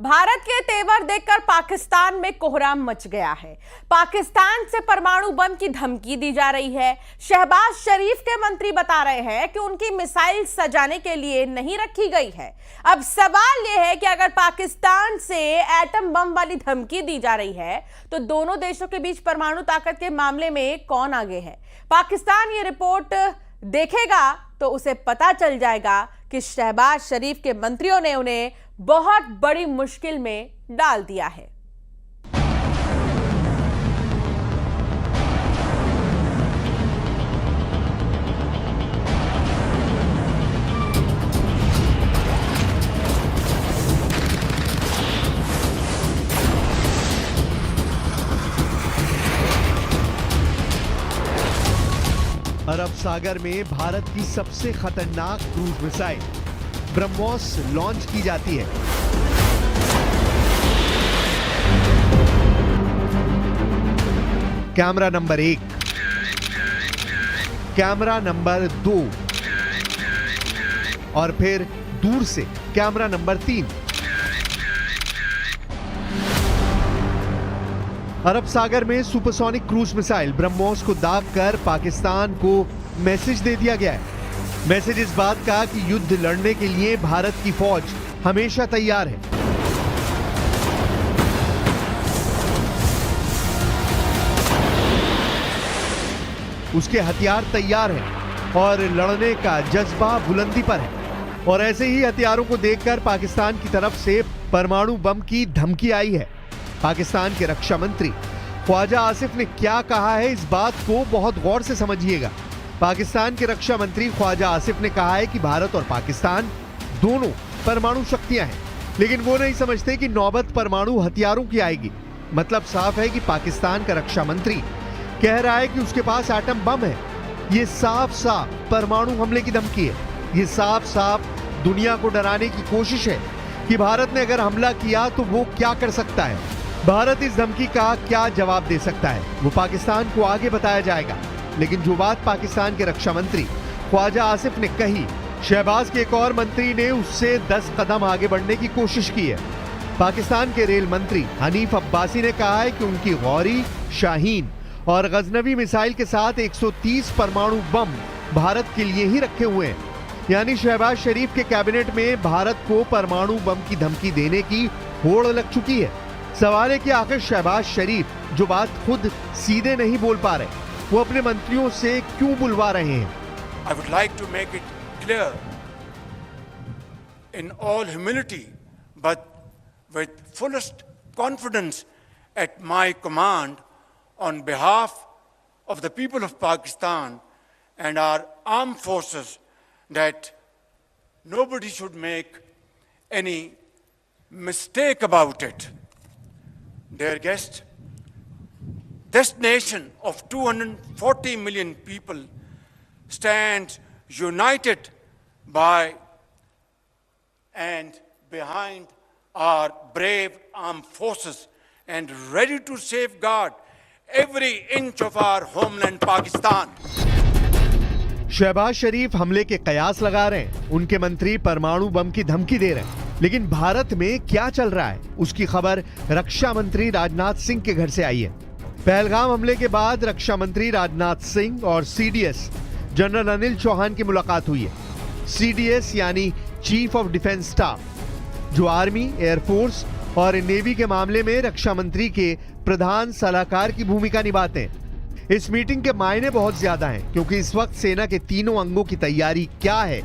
भारत के तेवर देखकर पाकिस्तान में कोहराम मच गया है। पाकिस्तान से परमाणु बम की धमकी दी जा रही है। शहबाज शरीफ के मंत्री बता रहे हैं कि उनकी मिसाइल सजाने के लिए नहीं रखी गई है। अब सवाल यह है कि अगर पाकिस्तान से एटम बम वाली धमकी दी जा रही है तो दोनों देशों के बीच परमाणु ताकत के मामले में कौन आगे है। पाकिस्तान ये रिपोर्ट देखेगा तो उसे पता चल जाएगा कि शहबाज शरीफ के मंत्रियों ने उन्हें बहुत बड़ी मुश्किल में डाल दिया है। अरब सागर में भारत की सबसे खतरनाक क्रूज मिसाइल ब्रह्मोस लॉन्च की जाती है। कैमरा नंबर 1, कैमरा नंबर 2 और फिर दूर से कैमरा नंबर 3। अरब सागर में सुपरसोनिक क्रूज मिसाइल ब्रह्मोस को दागकर पाकिस्तान को मैसेज दे दिया गया है। मैसेज इस बात का कि युद्ध लड़ने के लिए भारत की फौज हमेशा तैयार है। उसके हथियार तैयार हैं और लड़ने का जज्बा बुलंदी पर है। और ऐसे ही हथियारों को देखकर पाकिस्तान की तरफ से परमाणु बम की धमकी आई है। पाकिस्तान के रक्षा मंत्री ख्वाजा आसिफ ने क्या कहा है, इस बात को बहुत गौर से समझिएगा। पाकिस्तान के रक्षा मंत्री ख्वाजा आसिफ ने कहा है कि भारत और पाकिस्तान दोनों परमाणु शक्तियां हैं, लेकिन वो नहीं समझते कि नौबत परमाणु हथियारों की आएगी। मतलब साफ है कि पाकिस्तान का रक्षा मंत्री कह रहा है कि उसके पास एटम बम है। ये साफ साफ परमाणु हमले की धमकी है। ये साफ साफ दुनिया को डराने की कोशिश है कि भारत ने अगर हमला किया तो वो क्या कर सकता है। भारत इस धमकी का क्या जवाब दे सकता है वो पाकिस्तान को आगे बताया जाएगा। लेकिन जो बात पाकिस्तान के रक्षा मंत्री ख्वाजा आसिफ ने कही, शहबाज के एक और मंत्री ने उससे 10 कदम आगे बढ़ने की कोशिश की है। पाकिस्तान के रेल मंत्री हनीफ अब्बासी ने कहा है कि उनकी गौरी, शाहीन और गजनवी मिसाइल के साथ 130 परमाणु बम भारत के लिए ही रखे हुए हैं। यानी शहबाज शरीफ के कैबिनेट में भारत को परमाणु बम की धमकी देने की होड़ लग चुकी है। सवाल है कि आखिर शहबाज शरीफ जो बात खुद सीधे नहीं बोल पा रहे, वो अपने मंत्रियों से क्यों बुलवा रहे हैं। I would like to make it clear in all humility but with fullest confidence at my command on behalf of the people of Pakistan and our armed forces that nobody should make any mistake about it. Dear guests, this nation of 240 million people stands united by and behind our brave armed forces and ready to safeguard every inch of our homeland Pakistan. Shahbaz शरीफ हमले के कयास लगा रहे हैं, उनके मंत्री परमाणु बम की धमकी दे रहे हैं। लेकिन भारत में क्या चल रहा है उसकी खबर रक्षा मंत्री राजनाथ सिंह के घर से आई है। पहलगाम हमले के बाद रक्षा मंत्री राजनाथ सिंह और सीडीएस जनरल अनिल चौहान की मुलाकात हुई है। सीडीएस यानी चीफ ऑफ डिफेंस स्टाफ, जो आर्मी, एयरफोर्स और नेवी के मामले में रक्षा मंत्री के प्रधान सलाहकार की भूमिका निभाते हैं। इस मीटिंग के मायने बहुत ज्यादा हैं, क्योंकि इस वक्त सेना के तीनों अंगों की तैयारी क्या है,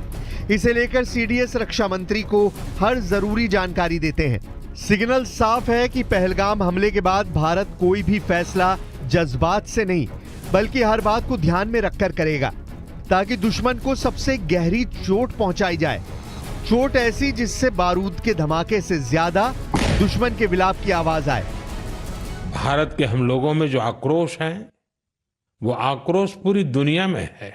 इसे लेकर सीडीएस रक्षा मंत्री को हर जरूरी जानकारी देते हैं। सिग्नल साफ है कि पहलगाम हमले के बाद भारत कोई भी फैसला जज्बात से नहीं, बल्कि हर बात को ध्यान में रखकर करेगा, ताकि दुश्मन को सबसे गहरी चोट पहुंचाई जाए। चोट ऐसी जिससे बारूद के धमाके से ज्यादा दुश्मन के विलाप की आवाज आए। भारत के हम लोगों में जो आक्रोश है, वो आक्रोश पूरी दुनिया में है।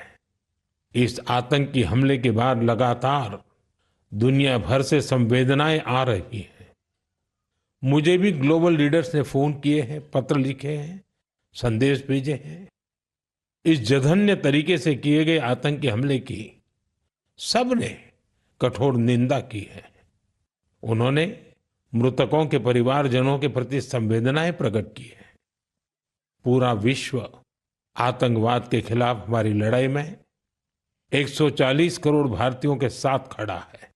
इस आतंकी हमले के बाद लगातार दुनिया भर से संवेदनाएं आ रही हैं। मुझे भी ग्लोबल लीडर्स ने फोन किए हैं, पत्र लिखे हैं, संदेश भेजे हैं। इस जघन्य तरीके से किए गए आतंकी हमले की सबने कठोर निंदा की है। उन्होंने मृतकों के परिवारजनों के प्रति संवेदनाएं प्रकट की है। पूरा विश्व आतंकवाद के खिलाफ हमारी लड़ाई में 140 करोड़ भारतीयों के साथ खड़ा है।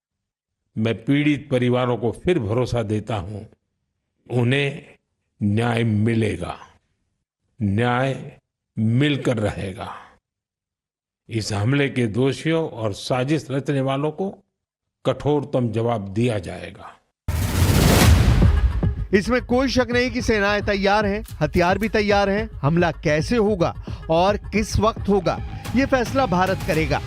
मैं पीड़ित परिवारों को फिर भरोसा देता हूं, उन्हें न्याय मिलेगा, न्याय मिलकर रहेगा। इस हमले के दोषियों और साजिश रचने वालों को कठोरतम जवाब दिया जाएगा। इसमें कोई शक नहीं कि सेनाएं तैयार हैं, हथियार भी तैयार हैं। हमला कैसे होगा और किस वक्त होगा, ये फैसला भारत करेगा।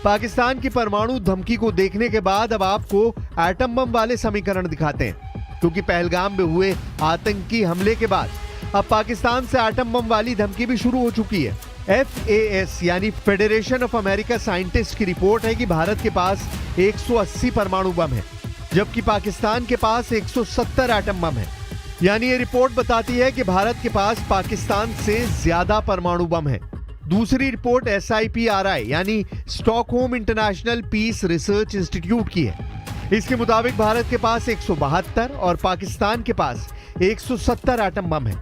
पाकिस्तान की परमाणु धमकी को देखने के बाद अब आपको एटम बम वाले समीकरण दिखाते हैं, क्योंकि पहलगाम में हुए आतंकी हमले के बाद अब पाकिस्तान से एटम बम वाली धमकी भी शुरू हो चुकी है। FAS यानी फेडरेशन ऑफ अमेरिका साइंटिस्ट की रिपोर्ट है कि भारत के पास 180 परमाणु बम है, जबकि पाकिस्तान के पास 170 एटम बम है। यानी ये रिपोर्ट बताती है कि भारत के पास पाकिस्तान से ज्यादा परमाणु बम है। दूसरी रिपोर्ट SIPRI यानी Stockholm international peace research institute की है। इसके मुताबिक भारत के पास 172 और पाकिस्तान के पास 170 एटम बम है।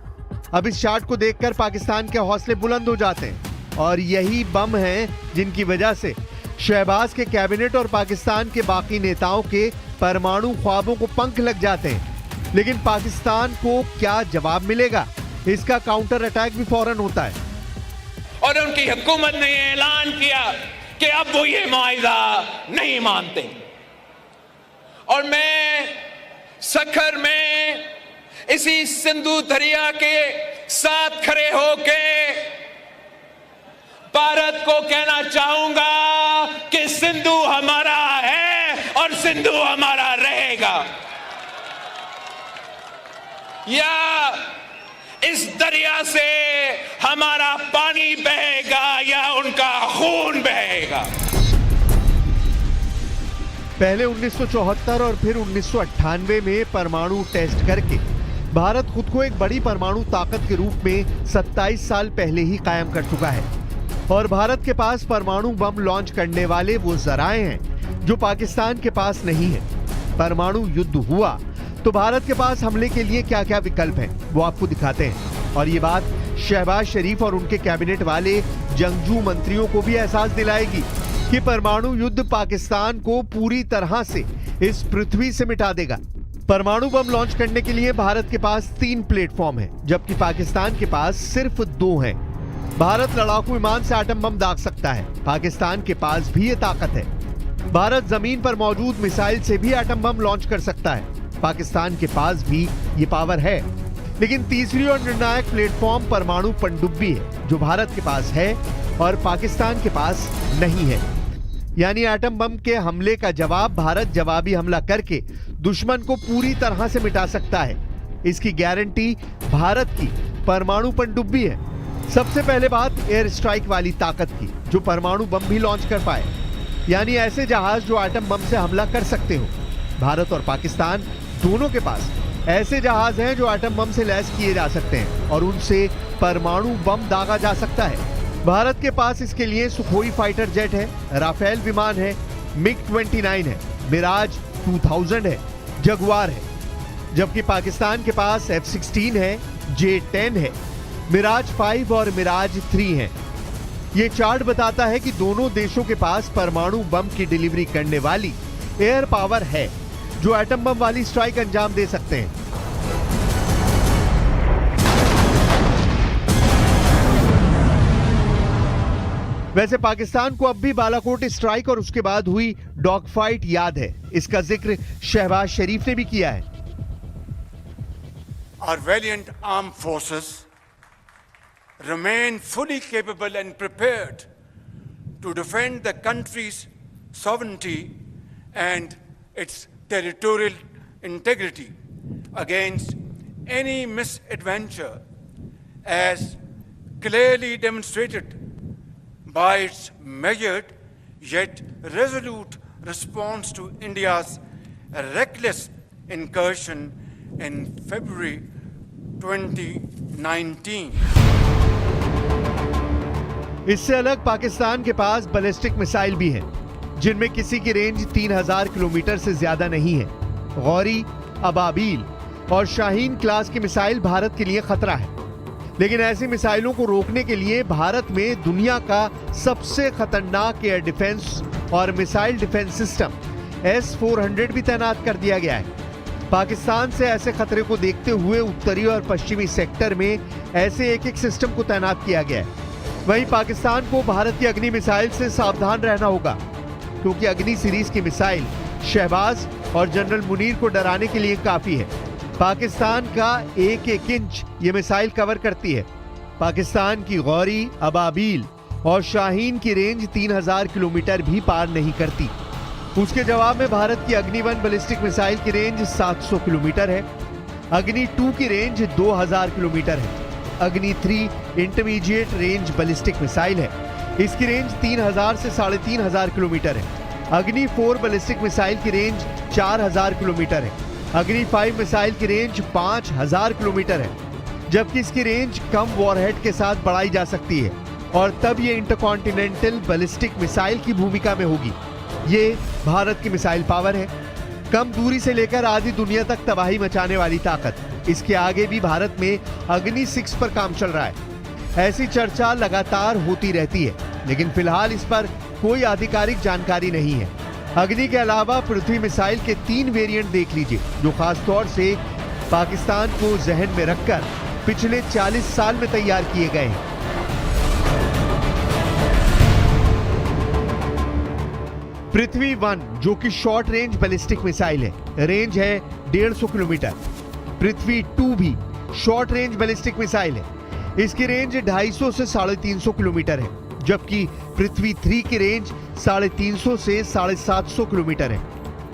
अब इस चार्ट को देखकर पाकिस्तान के हौसले बुलंद हो जाते हैं, और यही बम हैं जिनकी वजह से शहबाज के कैबिनेट और पाकिस्तान के बाकी नेताओं के परमाणु ख्वाबों को पंख लग जाते हैं। लेकिन पाकिस्तान को क्या जवाब मिलेगा, इसका काउंटर अटैक भी फौरन होता है। और उनकी हुकूमत ने ऐलान किया कि अब वो ये मुआहिदा नहीं मानते। और मैं सखर में इसी सिंधु दरिया के साथ खड़े होके भारत को कहना चाहूंगा कि सिंधु हमारा है और सिंधु हमारा रहेगा। या इस दरिया से हमारा पानी बहेगा या उनका खून बहेगा। पहले 1974 और फिर 1998 में परमाणु टेस्ट करके भारत खुद को एक बड़ी परमाणु ताकत के रूप में 27 साल पहले ही कायम कर चुका है। और भारत के पास परमाणु बम लॉन्च करने वाले वो जराए हैं जो पाकिस्तान के पास नहीं है। परमाणु युद्ध हुआ तो भारत के पास हमले के लिए क्या क्या विकल्प हैं, वो आपको दिखाते हैं। और ये बात शहबाज शरीफ और उनके कैबिनेट वाले जंगजू मंत्रियों को भी एहसास दिलाएगी कि परमाणु युद्ध पाकिस्तान को पूरी तरह से इस पृथ्वी से मिटा देगा। परमाणु बम लॉन्च करने के लिए भारत के पास 3 प्लेटफॉर्म हैं, जबकि पाकिस्तान के पास सिर्फ 2 हैं। भारत लड़ाकू विमान से एटम बम दाग सकता है, पाकिस्तान के पास भी ये ताकत है। भारत जमीन पर मौजूद मिसाइल से भी एटम बम लॉन्च कर सकता है, पाकिस्तान के पास भी ये पावर है। लेकिन तीसरी और निर्णायक प्लेटफॉर्म परमाणु पनडुब्बी है, जो भारत के पास है और पाकिस्तान के पास नहीं है। यानी एटम बम के हमले का जवाब भारत जवाबी हमला करके दुश्मन को पूरी तरह से मिटा सकता है। इसकी गारंटी भारत की परमाणु पनडुब्बी है। सबसे पहले बात एयर स्ट्राइक वाली ताकत की, जो परमाणु बम भी लॉन्च कर पाए, यानी ऐसे जहाज जो एटम बम से हमला कर सकते हो। भारत और पाकिस्तान दोनों के पास ऐसे जहाज हैं जो एटम बम से लैस किए जा सकते हैं और उनसे परमाणु बम दागा जा सकता है। भारत के पास इसके लिए सुखोई फाइटर जेट है, राफेल विमान है, MiG-29 है, मिराज 2000 है, जगुआर है। जबकि पाकिस्तान के पास F-16 है, J-10 है, मिराज 5 और मिराज 3 है। ये चार्ट बताता है कि दोनों देशों के पास परमाणु बम की डिलीवरी करने वाली एयर पावर है, जो एटम बम वाली स्ट्राइक अंजाम दे सकते हैं। वैसे पाकिस्तान को अब भी बालाकोट स्ट्राइक और उसके बाद हुई डॉग फाइट याद है। इसका जिक्र शहबाज शरीफ ने भी किया है। Our valiant armed forces remain fully capable and prepared to defend the country's sovereignty and its territorial integrity against any misadventure, as clearly demonstrated by its measured yet resolute response to India's reckless incursion in February 2019. इससे अलग पाकिस्तान के पास ballistic missile भी हैं, जिनमें किसी की range 3000 kilometre से ज्यादा नहीं है। गौरी, अबाबील और शाहीन क्लास की मिसाइल भारत के लिए खतरा है। लेकिन ऐसी मिसाइलों को रोकने के लिए भारत में दुनिया का सबसे खतरनाक एयर डिफेंस और मिसाइल डिफेंस सिस्टम S-400 भी तैनात कर दिया गया है। पाकिस्तान से ऐसे खतरे को देखते हुए उत्तरी और पश्चिमी सेक्टर में ऐसे एक सिस्टम को तैनात किया गया है। वहीं पाकिस्तान को भारत की अग्नि मिसाइल से सावधान रहना होगा, क्योंकि अग्नि सीरीज की मिसाइल शहबाज और जनरल मुनीर को डराने के लिए काफी है। पाकिस्तान का एक इंच ये मिसाइल कवर करती है। पाकिस्तान की गौरी, अबाबील और शाहीन की रेंज 3000 किलोमीटर भी पार नहीं करती। उसके जवाब में भारत की अग्नि 1 बैलिस्टिक मिसाइल की रेंज 700 किलोमीटर है। अग्नि 2 की रेंज 2000 किलोमीटर है। अग्नि 3 इंटरमीडिएट रेंज बैलिस्टिक मिसाइल है। इसकी रेंज 3000 से 3500 किलोमीटर है। अग्नि 4 बैलिस्टिक मिसाइल की रेंज 4000 किलोमीटर है। अग्नि 5 मिसाइल की रेंज 5000 किलोमीटर है, जबकि इसकी रेंज कम वॉरहेड के साथ बढ़ाई जा सकती है और तब ये इंटरकॉन्टिनेंटल बैलिस्टिक मिसाइल की भूमिका में होगी। ये भारत की मिसाइल पावर है, कम दूरी से लेकर आधी दुनिया तक तबाही मचाने वाली ताकत। इसके आगे भी भारत में अग्नि 6 पर काम चल रहा है। ऐसी चर्चा लगातार होती रहती है, लेकिन फिलहाल इस पर कोई आधिकारिक जानकारी नहीं है। अग्नि के अलावा पृथ्वी मिसाइल के 3 वेरिएंट देख लीजिए, जो खास तौर से पाकिस्तान को जहन में रखकर पिछले 40 साल में तैयार किए गए हैं। पृथ्वी 1 जो कि शॉर्ट रेंज बैलिस्टिक मिसाइल है, रेंज है 150 किलोमीटर। पृथ्वी 2 भी शॉर्ट रेंज बैलिस्टिक मिसाइल है, इसकी रेंज 250 से 350 किलोमीटर है, जबकि पृथ्वी 3 की रेंज 350 से 750 किलोमीटर है।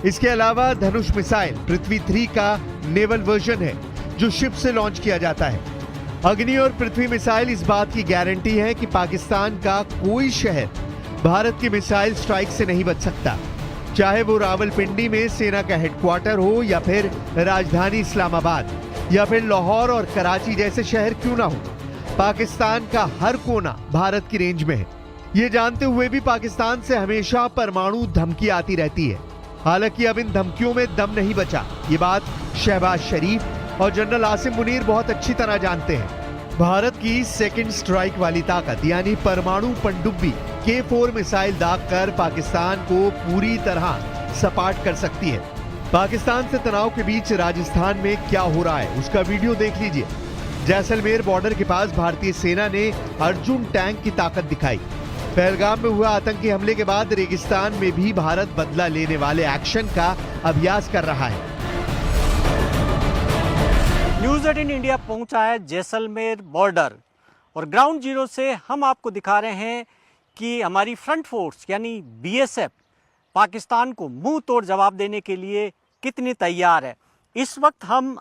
इसके अलावा धनुष मिसाइल पृथ्वी 3 का नेवल वर्जन है, जो शिप से लॉन्च किया जाता है। अग्नि और पृथ्वी मिसाइल इस बात की गारंटी है कि पाकिस्तान का कोई शहर भारत की मिसाइल स्ट्राइक से नहीं बच सकता, चाहे वो रावलपिंडी में सेना का हेडक्वार्टर हो, या फिर राजधानी इस्लामाबाद, या फिर लाहौर और कराची जैसे शहर क्यों ना हो। पाकिस्तान का हर कोना भारत की रेंज में है। ये जानते हुए भी पाकिस्तान से हमेशा परमाणु धमकी आती रहती है। हालांकि अब इन धमकियों में दम नहीं बचा, ये बात शहबाज शरीफ और जनरल आसिम मुनीर बहुत अच्छी तरह जानते हैं। भारत की सेकंड स्ट्राइक वाली ताकत यानी परमाणु पनडुब्बी K4 मिसाइल दागकर पाकिस्तान को पूरी तरह सपाट कर सकती है। पाकिस्तान से तनाव के बीच राजस्थान में क्या हो रहा है, उसका वीडियो देख लीजिए। जैसलमेर बॉर्डर के पास भारतीय सेना ने अर्जुन टैंक की ताकत दिखाई। पहलगाम में हुआ आतंकी हमले के बाद रेगिस्तान में भी भारत बदला लेने वाले एक्शन का अभ्यास कर रहा है। न्यूज़ 18 इंडिया पहुंचा है जैसलमेर बॉर्डर और ग्राउंड जीरो से हम आपको दिखा रहे हैं कि हमारी फ्रंट फोर्स यानी BSF पाकिस्तान को मुंह तोड़ जवाब देने के लिए कितनी तैयार है। इस वक्त हम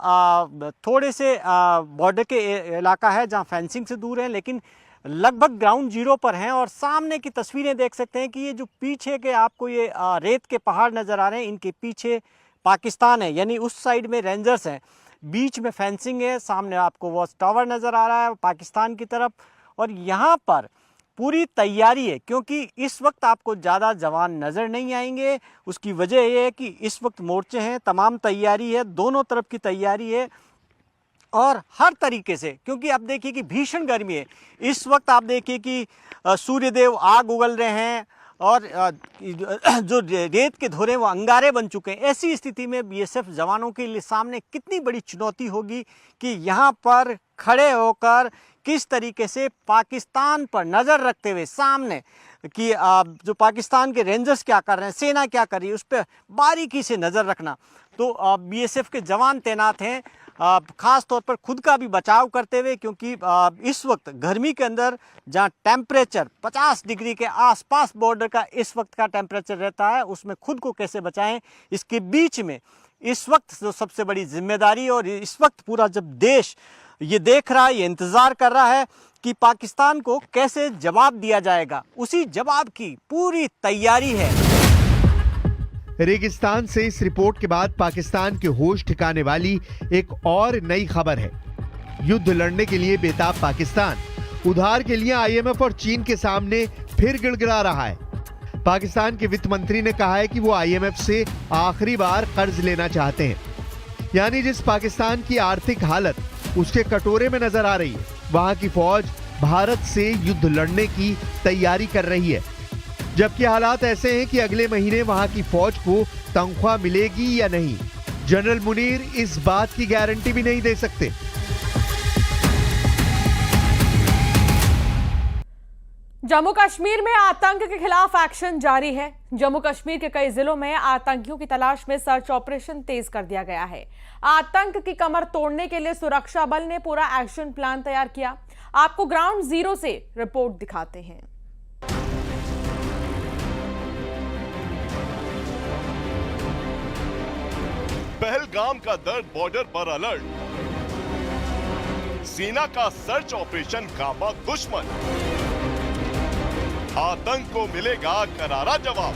थोड़े से बॉर्डर के इलाका है जहां फेंसिंग से दूर है, लेकिन लगभग ग्राउंड जीरो पर हैं और सामने की तस्वीरें देख सकते हैं कि ये जो पीछे के आपको ये रेत के पहाड़ नज़र आ रहे हैं, इनके पीछे पाकिस्तान है, यानी उस साइड में रेंजर्स हैं, बीच में फेंसिंग है, सामने आपको वॉच टावर नज़र आ रहा है पाकिस्तान की तरफ। और यहाँ पर पूरी तैयारी है, क्योंकि इस वक्त आपको ज़्यादा जवान नज़र नहीं आएंगे। उसकी वजह यह है कि इस वक्त मोर्चे हैं, तमाम तैयारी है, दोनों तरफ की तैयारी है और हर तरीके से, क्योंकि आप देखिए कि भीषण गर्मी है। इस वक्त आप देखिए कि सूर्यदेव आग उगल रहे हैं और जो रेत के धोरे वो अंगारे बन चुके हैं। ऐसी स्थिति में BSF जवानों के लिए सामने कितनी बड़ी चुनौती होगी कि यहाँ पर खड़े होकर किस तरीके से पाकिस्तान पर नज़र रखते हुए सामने कि जो पाकिस्तान के रेंजर्स क्या कर रहे हैं, सेना क्या कर रही है, उस पर बारीकी से नज़र रखना। तो BSF के जवान तैनात हैं, ख़ास तौर पर खुद का भी बचाव करते हुए, क्योंकि इस वक्त गर्मी के अंदर जहां टेम्परेचर 50 डिग्री के आसपास बॉर्डर का इस वक्त का टेम्परेचर रहता है, उसमें खुद को कैसे बचाएं, इसके बीच में इस वक्त जो सबसे बड़ी जिम्मेदारी, और इस वक्त पूरा जब देश ये देख रहा है, ये इंतज़ार कर रहा है कि पाकिस्तान को कैसे जवाब दिया जाएगा, उसी जवाब की पूरी तैयारी है। रेगिस्तान से इस रिपोर्ट के बाद पाकिस्तान के होश ठिकाने वाली एक और नई खबर है। युद्ध लड़ने के लिए बेताब पाकिस्तान उधार के लिए IMF और चीन के सामने फिर गिड़गिड़ा रहा है। पाकिस्तान के वित्त मंत्री ने कहा है कि वो IMF से आखिरी बार कर्ज लेना चाहते हैं। यानी जिस पाकिस्तान की आर्थिक हालत उसके कटोरे में नजर आ रही है, वहां की फौज भारत से युद्ध लड़ने की तैयारी कर रही है। जबकि हालात ऐसे हैं कि अगले महीने वहां की फौज को तनख्वाह मिलेगी या नहीं, जनरल मुनीर इस बात की गारंटी भी नहीं दे सकते। जम्मू कश्मीर में आतंक के खिलाफ एक्शन जारी है। जम्मू कश्मीर के कई जिलों में आतंकियों की तलाश में सर्च ऑपरेशन तेज कर दिया गया है। आतंक की कमर तोड़ने के लिए सुरक्षा बल ने पूरा एक्शन प्लान तैयार किया। आपको ग्राउंड जीरो से रिपोर्ट दिखाते हैं। पहलगाम का दर्द बॉर्डर पर अलर्ट, सेना का सर्च ऑपरेशन काबा दुश्मन, आतंक को मिलेगा करारा जवाब।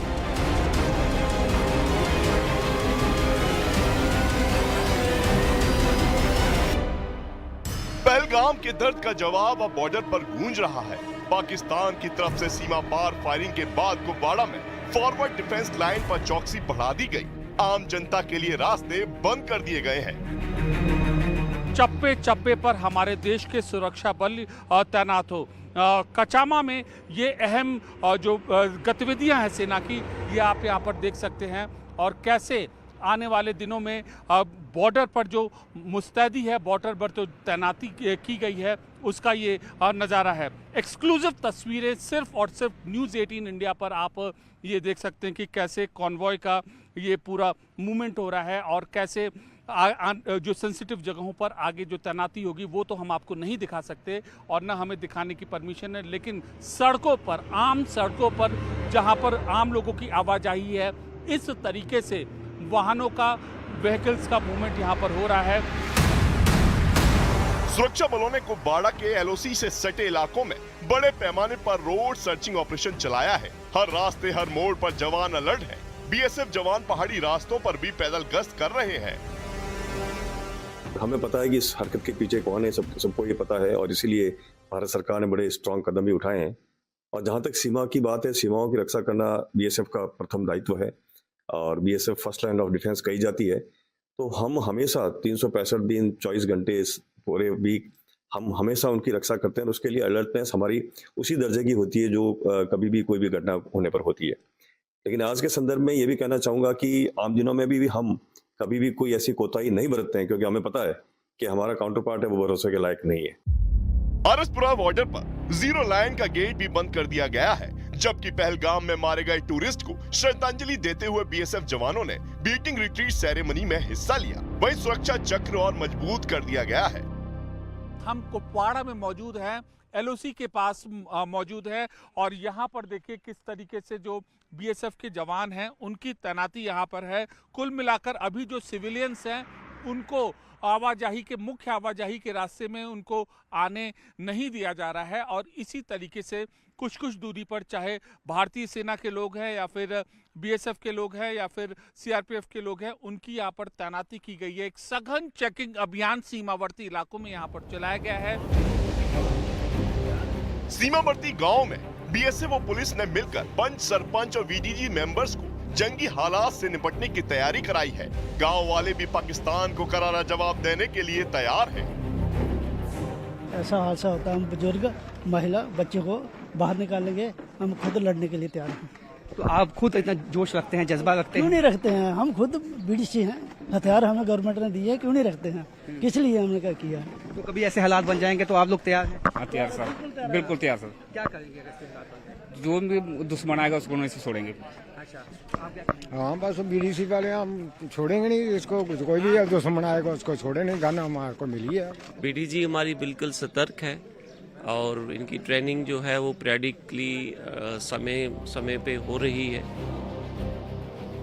पहलगाम के दर्द का जवाब अब बॉर्डर पर गूंज रहा है। पाकिस्तान की तरफ से सीमा पार फायरिंग के बाद कुपवाड़ा में फॉरवर्ड डिफेंस लाइन पर चौकसी बढ़ा दी गई। आम जनता के लिए रास्ते बंद कर दिए गए हैं। चप्पे चप्पे पर हमारे देश के सुरक्षा बल तैनात हो। कचामा में ये अहम जो गतिविधियां हैं सेना की, ये आप यहाँ पर देख सकते हैं और कैसे आने वाले दिनों में बॉर्डर पर जो मुस्तैदी है, बॉर्डर पर जो तैनाती की गई है, उसका ये नज़ारा है। एक्सक्लूसिव तस्वीरें सिर्फ और सिर्फ न्यूज़ 18 इंडिया पर आप ये देख सकते हैं कि कैसे कॉन्वॉय का ये पूरा मूवमेंट हो रहा है और कैसे जो सेंसिटिव जगहों पर आगे जो तैनाती होगी वो तो हम आपको नहीं दिखा सकते और ना हमें दिखाने की परमिशन है, लेकिन सड़कों पर, आम सड़कों पर जहां पर आम लोगों की आवाजाही है, इस तरीके से वाहनों का, व्हीकल्स का मूवमेंट यहां पर हो रहा है। सुरक्षा बलों ने कुपवाड़ा के एलओसी से सटे इलाकों में बड़े पैमाने पर रोड सर्चिंग ऑपरेशन चलाया है। हर रास्ते, हर मोड़ पर जवान अलर्ट है। बीएसएफ जवान पहाड़ी रास्तों पर भी पैदल गश्त कर रहे हैं। हमें पता है कि इस हरकत के पीछे कौन है, सबको ये पता है और इसीलिए भारत सरकार ने बड़े स्ट्रांग कदम भी उठाए हैं। और जहां तक सीमा की बात है, सीमाओं की रक्षा करना बीएसएफ का प्रथम दायित्व है और BSF first line of defence कही जाती है। तो हम हमेशा 365 दिन 24 घंटे पूरे वीक हम हमेशा उनकी रक्षा करते हैं। उसके लिए अलर्टनेस हमारी उसी दर्जे की होती है जो कभी भी कोई भी घटना होने पर होती है। लेकिन आज के संदर्भ में ये भी कहना चाहूँगा कि आम दिनों में भी हम कभी भी कोई ऐसी कोताही नहीं बरतते हैं, क्योंकि हमें पता है कि हमारा काउंटर पार्ट है वो भरोसे के लायक नहीं है। आरएसपुरा बॉर्डर पर जीरो लाइन का गेट भी बंद कर दिया गया है, जबकि पहलगाम में मारे गए टूरिस्ट को श्रद्धांजलि देते हुए बीएसएफ जवानों ने बीटिंग रिट्रीट सेरेमनी में हिस्सा लिया। वहीं सुरक्षा चक्र और मजबूत कर दिया गया है। हम कुपवाड़ा में मौजूद हैं, एलओसी के पास मौजूद है और यहाँ पर देखिए किस तरीके से जो बीएसएफ के जवान हैं उनकी तैनाती यहाँ पर है। कुल मिलाकर अभी जो सिविलियंस हैं उनको आवाजाही के, मुख्य आवाजाही के रास्ते में उनको आने नहीं दिया जा रहा है और इसी तरीके से कुछ कुछ दूरी पर, चाहे भारतीय सेना के लोग हैं या फिर बीएसएफ के लोग हैं या फिर सीआरपीएफ के लोग हैं, उनकी यहाँ पर तैनाती की गई है। एक सघन चेकिंग अभियान सीमावर्ती इलाकों में यहाँ पर चलाया गया है। सीमावर्ती गांव में बीएसएफ और पुलिस ने मिलकर पंच, सरपंच और वीडीजी मेंबर्स को जंगी हालात से निपटने की तैयारी कराई है। गांव वाले भी पाकिस्तान को करारा जवाब देने के लिए तैयार हैं। ऐसा हादसा होता है, हम बुजुर्ग, महिला, बच्चे को बाहर निकालेंगे, हम खुद लड़ने के लिए तैयार हैं। तो आप खुद इतना जोश रखते हैं, जज्बा रखते हैं? क्यों नहीं रखते हैं, हम खुद बीडीसी हैं, हथियार हमें गवर्नमेंट ने दिए, क्यों नहीं रखते हैं, किस लिए हमने क्या किया। तो कभी ऐसे हालात बन जाएंगे तो आप लोग तैयार हैं? हाँ तैयार सर, बिल्कुल तैयार सर। क्या करेंगे अगर ऐसे हालात बन जाए? जो भी दुश्मन आएगा उसको नहीं से छोड़ेंगे। अच्छा, आप क्या? हाँ बस बीडीसी वाले हम छोड़ेंगे नहीं इसको, कोई भी दुश्मन आएगा उसको छोड़े नहीं, गाना हमारे को मिली है। बीडीजी हमारी बिल्कुल सतर्क है और इनकी ट्रेनिंग जो है वो पीरियडिकली समय पे हो रही है।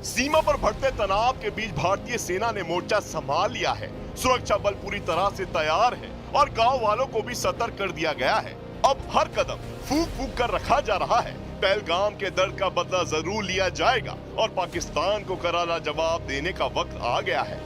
सीमा पर बढ़ते तनाव के बीच भारतीय सेना ने मोर्चा संभाल लिया है। सुरक्षा बल पूरी तरह से तैयार है और गांव वालों को भी सतर्क कर दिया गया है। अब हर कदम फूंक फूंक कर रखा जा रहा है। पहलगाम के दर्द का बदला जरूर लिया जाएगा और पाकिस्तान को करारा जवाब देने का वक्त आ गया है।